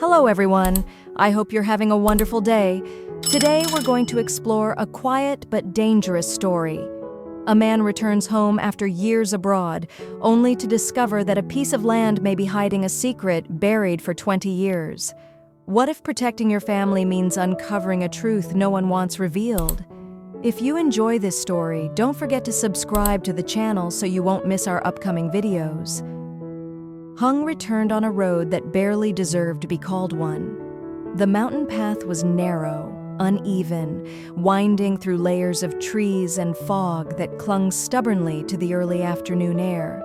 Hello everyone, I hope you're having a wonderful day. Today we're going to explore a quiet but dangerous story. A man returns home after years abroad, only to discover that a piece of land may be hiding a secret buried for 20 years. What if protecting your family means uncovering a truth no one wants revealed? If you enjoy this story, don't forget to subscribe to the channel so you won't miss our upcoming videos. Hung returned on a road that barely deserved to be called one. The mountain path was narrow, uneven, winding through layers of trees and fog that clung stubbornly to the early afternoon air.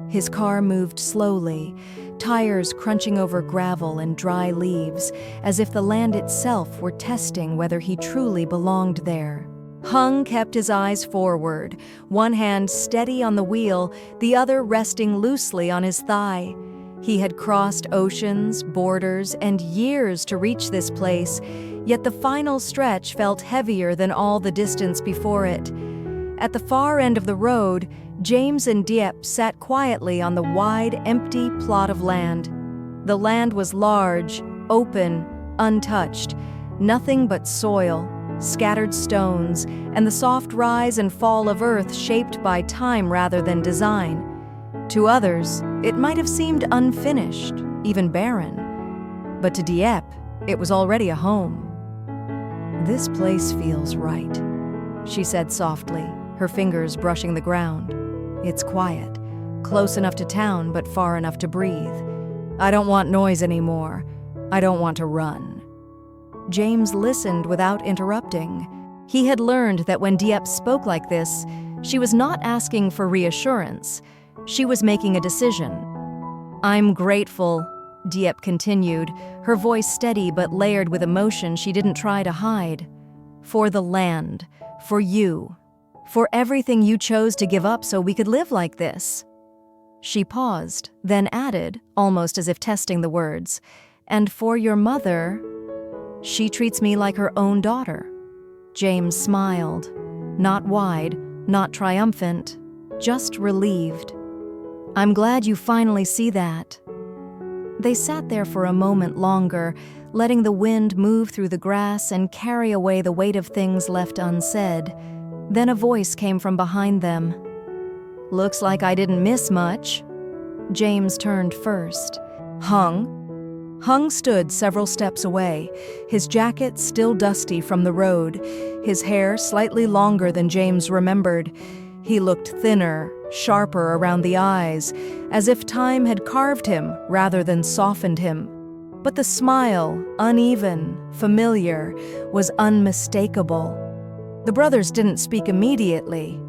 His car moved slowly, tires crunching over gravel and dry leaves, as if the land itself were testing whether he truly belonged there. Hung kept his eyes forward, one hand steady on the wheel, the other resting loosely on his thigh. He had crossed oceans, borders, and years to reach this place, yet the final stretch felt heavier than all the distance before it. At the far end of the road, James and Diep sat quietly on the wide, empty plot of land. The land was large, open, untouched, nothing but soil, scattered stones, and the soft rise and fall of earth shaped by time rather than design. To others, it might have seemed unfinished, even barren. But to Diep, it was already a home. "This place feels right," she said softly, her fingers brushing the ground. "It's quiet, close enough to town but far enough to breathe. I don't want noise anymore. I don't want to run." James listened without interrupting. He had learned that when Diep spoke like this, she was not asking for reassurance. She was making a decision. "I'm grateful," Diep continued, her voice steady but layered with emotion she didn't try to hide. "For the land, for you, for everything you chose to give up so we could live like this." She paused, then added, almost as if testing the words, "And for your mother, she treats me like her own daughter." James smiled, not wide, not triumphant, just relieved. "I'm glad you finally see that." They sat there for a moment longer, letting the wind move through the grass and carry away the weight of things left unsaid. Then a voice came from behind them. "Looks like I didn't miss much." James turned first. "Hung?" Hung stood several steps away, his jacket still dusty from the road, his hair slightly longer than James remembered. He looked thinner, sharper around the eyes, as if time had carved him rather than softened him. But the smile, uneven, familiar, was unmistakable. The brothers didn't speak immediately.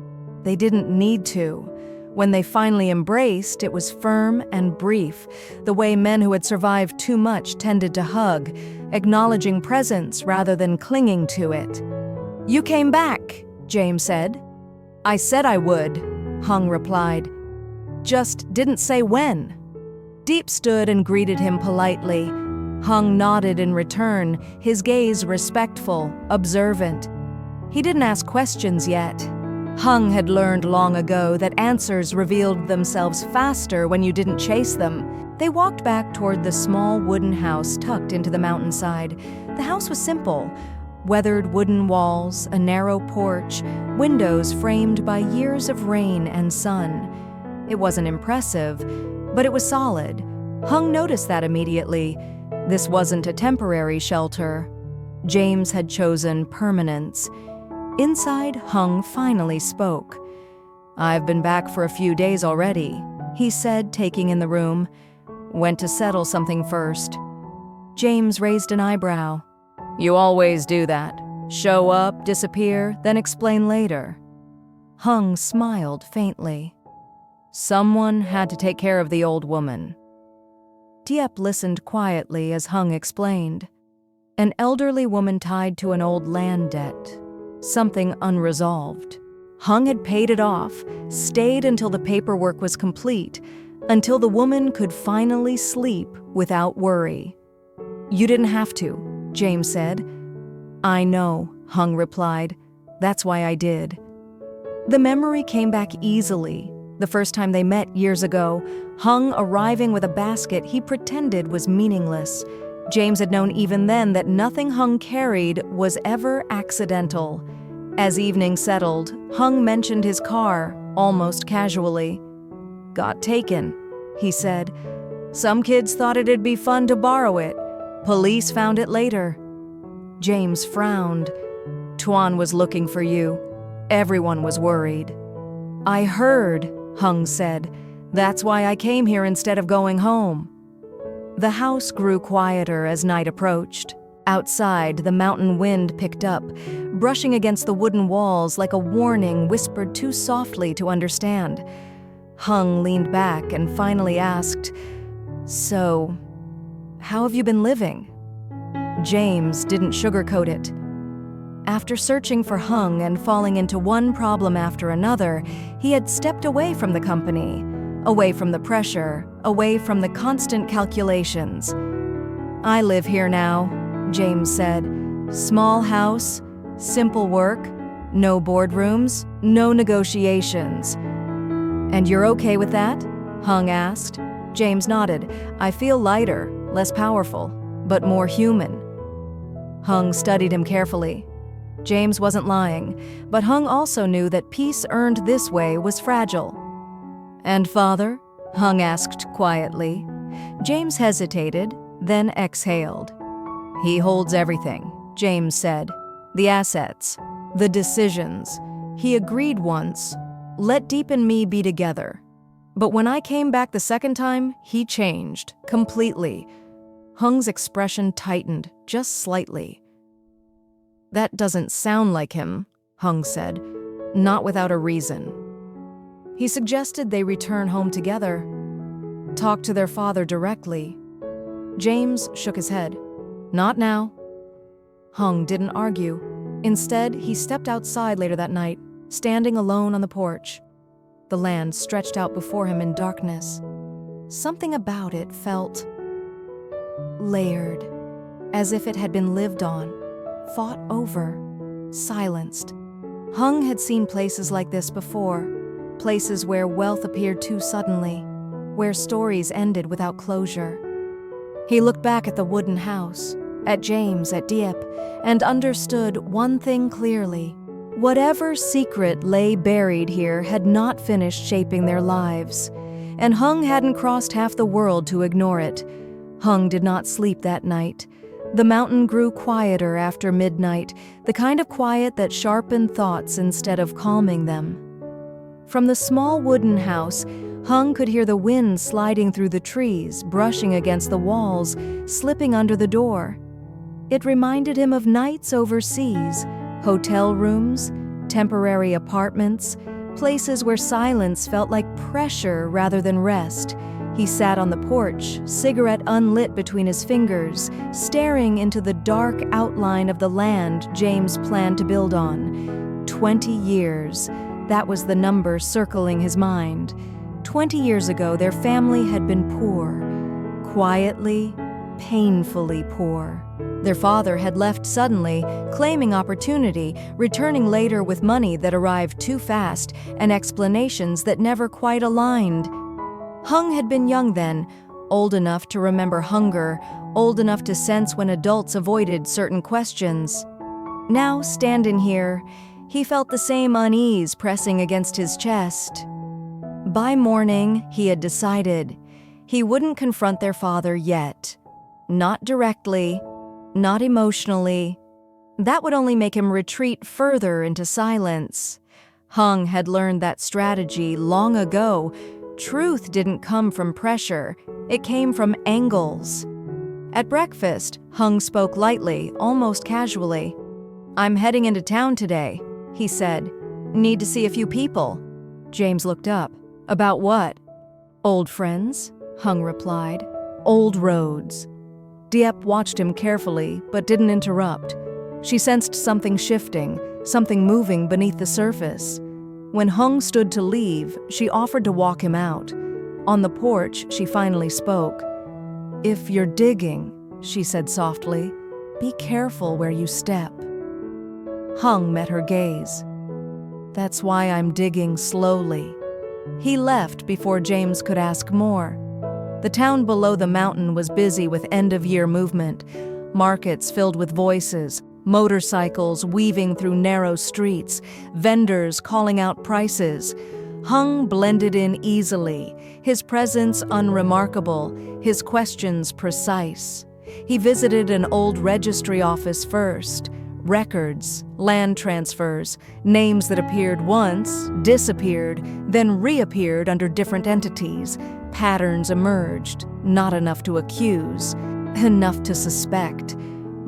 They didn't need to. When they finally embraced, it was firm and brief, the way men who had survived too much tended to hug, acknowledging presence rather than clinging to it. "You came back," James said. "I said I would," Hung replied. "Just didn't say when." Diep stood and greeted him politely. Hung nodded in return, his gaze respectful, observant. He didn't ask questions yet. Hung had learned long ago that answers revealed themselves faster when you didn't chase them. They walked back toward the small wooden house tucked into the mountainside. The house was simple. Weathered wooden walls, a narrow porch, windows framed by years of rain and sun. It wasn't impressive, but it was solid. Hung noticed that immediately. This wasn't a temporary shelter. James had chosen permanence. Inside, Hung finally spoke. "I've been back for a few days already," he said, taking in the room. "Went to settle something first." James raised an eyebrow. "You always do that. Show up, disappear, then explain later." Hung smiled faintly. "Someone had to take care of the old woman." Diep listened quietly as Hung explained. An elderly woman tied to an old land debt. Something unresolved. Hung had paid it off, stayed until the paperwork was complete, until the woman could finally sleep without worry. "You didn't have to," James said. "I know," Hung replied. "That's why I did." The memory came back easily. The first time they met years ago, Hung arriving with a basket he pretended was meaningless. James had known even then that nothing Hung carried was ever accidental. As evening settled, Hung mentioned his car, almost casually. "Got taken," he said. "Some kids thought it'd be fun to borrow it. Police found it later." James frowned. "Tuan was looking for you. Everyone was worried." "I heard," Hung said. "That's why I came here instead of going home." The house grew quieter as night approached. Outside, the mountain wind picked up, brushing against the wooden walls like a warning whispered too softly to understand. Hung leaned back and finally asked, "So, how have you been living?" James didn't sugarcoat it. After searching for Hung and falling into one problem after another, he had stepped away from the company, away from the pressure, away from the constant calculations. "I live here now," James said. "Small house, simple work, no boardrooms, no negotiations." "And you're okay with that?" Hung asked. James nodded. "I feel lighter, less powerful, but more human." Hung studied him carefully. James wasn't lying, but Hung also knew that peace earned this way was fragile. "And father?" Hung asked quietly. James hesitated, then exhaled. "He holds everything," James said. "The assets, the decisions. He agreed once, 'Let Deep and me be together.' But when I came back the second time, he changed, completely." Hung's expression tightened, just slightly. "That doesn't sound like him," Hung said, "not without a reason." He suggested they return home together, talk to their father directly. James shook his head. "Not now." Hung didn't argue. Instead, he stepped outside later that night, standing alone on the porch. The land stretched out before him in darkness. Something about it felt layered, as if it had been lived on, fought over, silenced. Hung had seen places like this before, places where wealth appeared too suddenly, where stories ended without closure. He looked back at the wooden house, at James at Dieppe, and understood one thing clearly. Whatever secret lay buried here had not finished shaping their lives, and Hung hadn't crossed half the world to ignore it. Hung did not sleep that night. The mountain grew quieter after midnight, the kind of quiet that sharpened thoughts instead of calming them. From the small wooden house, Hung could hear the wind sliding through the trees, brushing against the walls, slipping under the door. It reminded him of nights overseas, hotel rooms, temporary apartments, places where silence felt like pressure rather than rest. He sat on the porch, cigarette unlit between his fingers, staring into the dark outline of the land James planned to build on. 20 years. That was the number circling his mind. 20 years ago, their family had been poor. Quietly, painfully poor. Their father had left suddenly, claiming opportunity, returning later with money that arrived too fast and explanations that never quite aligned. Hung had been young then, old enough to remember hunger, old enough to sense when adults avoided certain questions. Now, standing here, he felt the same unease pressing against his chest. By morning, he had decided he wouldn't confront their father yet. Not directly, not emotionally. That would only make him retreat further into silence. Hung had learned that strategy long ago. Truth didn't come from pressure, it came from angles. At breakfast, Hung spoke lightly, almost casually. "I'm heading into town today," he said. "Need to see a few people." James looked up. "About what?" "Old friends," Hung replied. "Old roads." Dieppe watched him carefully, but didn't interrupt. She sensed something shifting, something moving beneath the surface. When Hung stood to leave, she offered to walk him out. On the porch, she finally spoke. "If you're digging," she said softly, "be careful where you step." Hung met her gaze. "That's why I'm digging slowly." He left before James could ask more. The town below the mountain was busy with end-of-year movement, markets filled with voices, motorcycles weaving through narrow streets, vendors calling out prices. Hung blended in easily, his presence unremarkable, his questions precise. He visited an old registry office first. Records, land transfers, names that appeared once, disappeared, then reappeared under different entities. Patterns emerged, not enough to accuse, enough to suspect.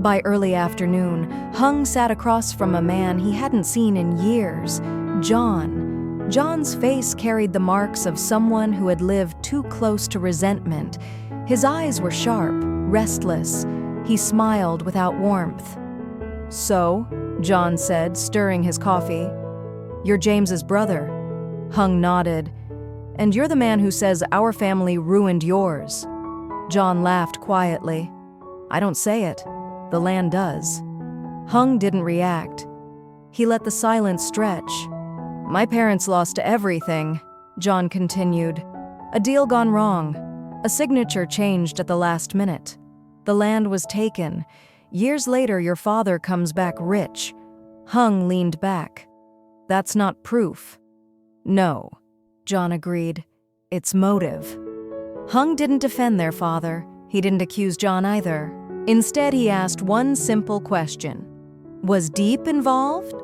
By early afternoon, Hung sat across from a man he hadn't seen in years, John. John's face carried the marks of someone who had lived too close to resentment. His eyes were sharp, restless. He smiled without warmth. "So," John said, stirring his coffee, "you're James's brother." Hung nodded. "And you're the man who says our family ruined yours." John laughed quietly. "I don't say it. The land does." Hung didn't react. He let the silence stretch. "My parents lost everything," John continued. "A deal gone wrong. A signature changed at the last minute. The land was taken. Years later, your father comes back rich." Hung leaned back. "That's not proof." "No," John agreed. "It's motive." Hung didn't defend their father. He didn't accuse John either. Instead, he asked one simple question. "Was Diep involved?"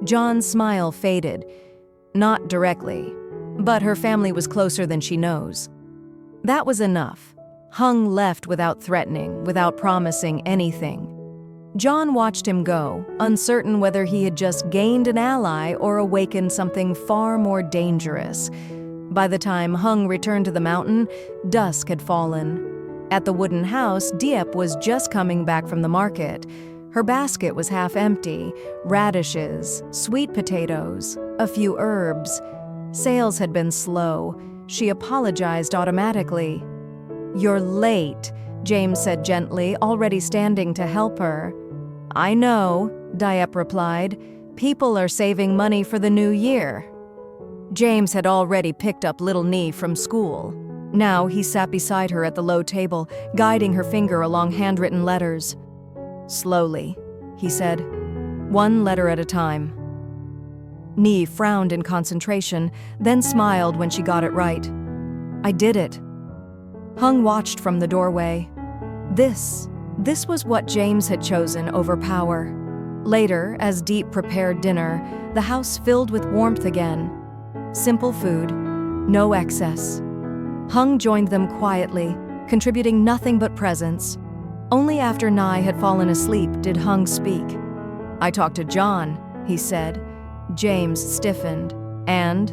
John's smile faded. "Not directly, but her family was closer than she knows." That was enough. Hung left without threatening, without promising anything. John watched him go, uncertain whether he had just gained an ally or awakened something far more dangerous. By the time Hung returned to the mountain, dusk had fallen. At the wooden house, Diep was just coming back from the market. Her basket was half empty, radishes, sweet potatoes, a few herbs. Sales had been slow. She apologized automatically. "You're late," James said gently, already standing to help her. "I know," Diep replied. "People are saving money for the new year." James had already picked up little Nee from school. Now he sat beside her at the low table, guiding her finger along handwritten letters. "Slowly," he said. "One letter at a time." Nee frowned in concentration, then smiled when she got it right. "I did it." Hung watched from the doorway. This was what James had chosen over power. Later, as Diep prepared dinner, the house filled with warmth again. Simple food, no excess. Hung joined them quietly, contributing nothing but presence. Only after Nye had fallen asleep did Hung speak. "I talked to John," he said. James stiffened. "And?"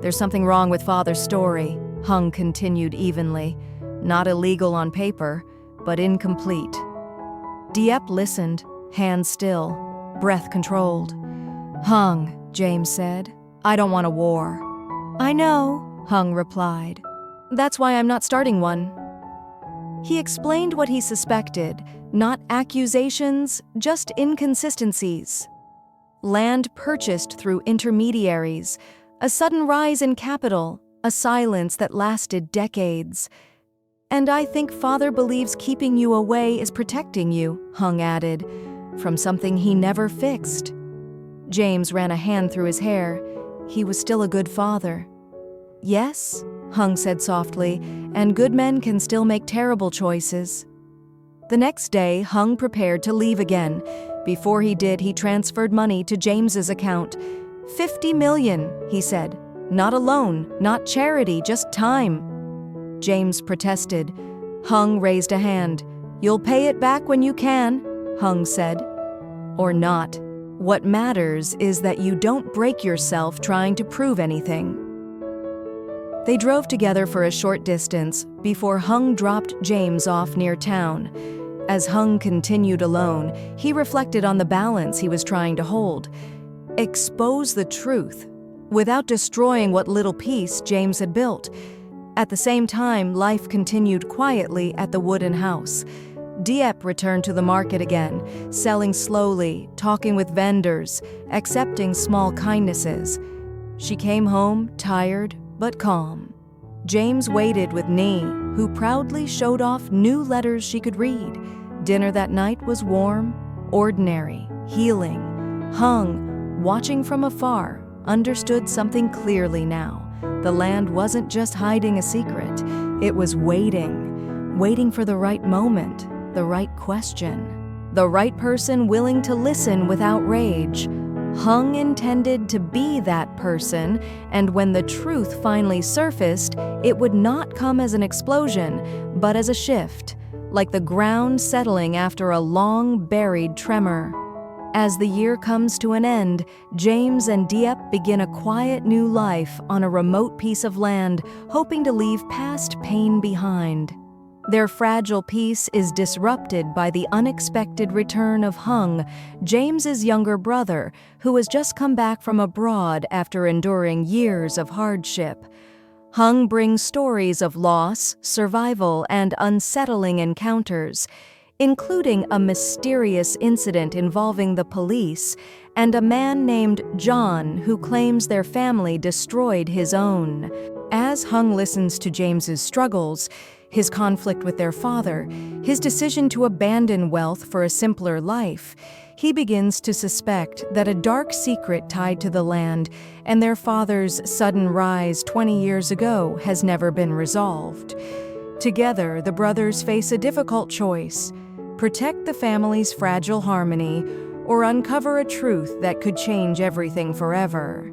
"There's something wrong with Father's story," Hung continued evenly. "Not illegal on paper, but incomplete." Diep listened, hands still, breath controlled. "Hung," James said, "I don't want a war." "I know," Hung replied. "That's why I'm not starting one." He explained what he suspected, not accusations, just inconsistencies. Land purchased through intermediaries, a sudden rise in capital, a silence that lasted decades. "And I think Father believes keeping you away is protecting you," Hung added, "from something he never fixed." James ran a hand through his hair. He was still a good father. "Yes," Hung said softly, "and good men can still make terrible choices." The next day, Hung prepared to leave again. Before he did, he transferred money to James's account. $50 million, he said. "Not a loan, not charity, just time." James protested. Hung raised a hand. "You'll pay it back when you can," Hung said. "Or not. What matters is that you don't break yourself trying to prove anything." They drove together for a short distance before Hung dropped James off near town. As Hung continued alone, he reflected on the balance he was trying to hold. Expose the truth, without destroying what little peace James had built. At the same time, life continued quietly at the wooden house. Diep returned to the market again, selling slowly, talking with vendors, accepting small kindnesses. She came home tired but calm. James waited with Nee, who proudly showed off new letters she could read. Dinner that night was warm, ordinary, healing. Hung, watching from afar, understood something clearly now. The land wasn't just hiding a secret, it was waiting for the right moment, the right question, the right person willing to listen without rage. Hung intended to be that person, and when the truth finally surfaced, it would not come as an explosion, but as a shift, like the ground settling after a long buried tremor. As the year comes to an end, James and Diep begin a quiet new life on a remote piece of land, hoping to leave past pain behind. Their fragile peace is disrupted by the unexpected return of Hung, James's younger brother, who has just come back from abroad after enduring years of hardship. Hung brings stories of loss, survival, and unsettling encounters, including a mysterious incident involving the police and a man named John who claims their family destroyed his own. As Hung listens to James's struggles, his conflict with their father, his decision to abandon wealth for a simpler life, he begins to suspect that a dark secret tied to the land and their father's sudden rise 20 years ago has never been resolved. Together, the brothers face a difficult choice: protect the family's fragile harmony or uncover a truth that could change everything forever.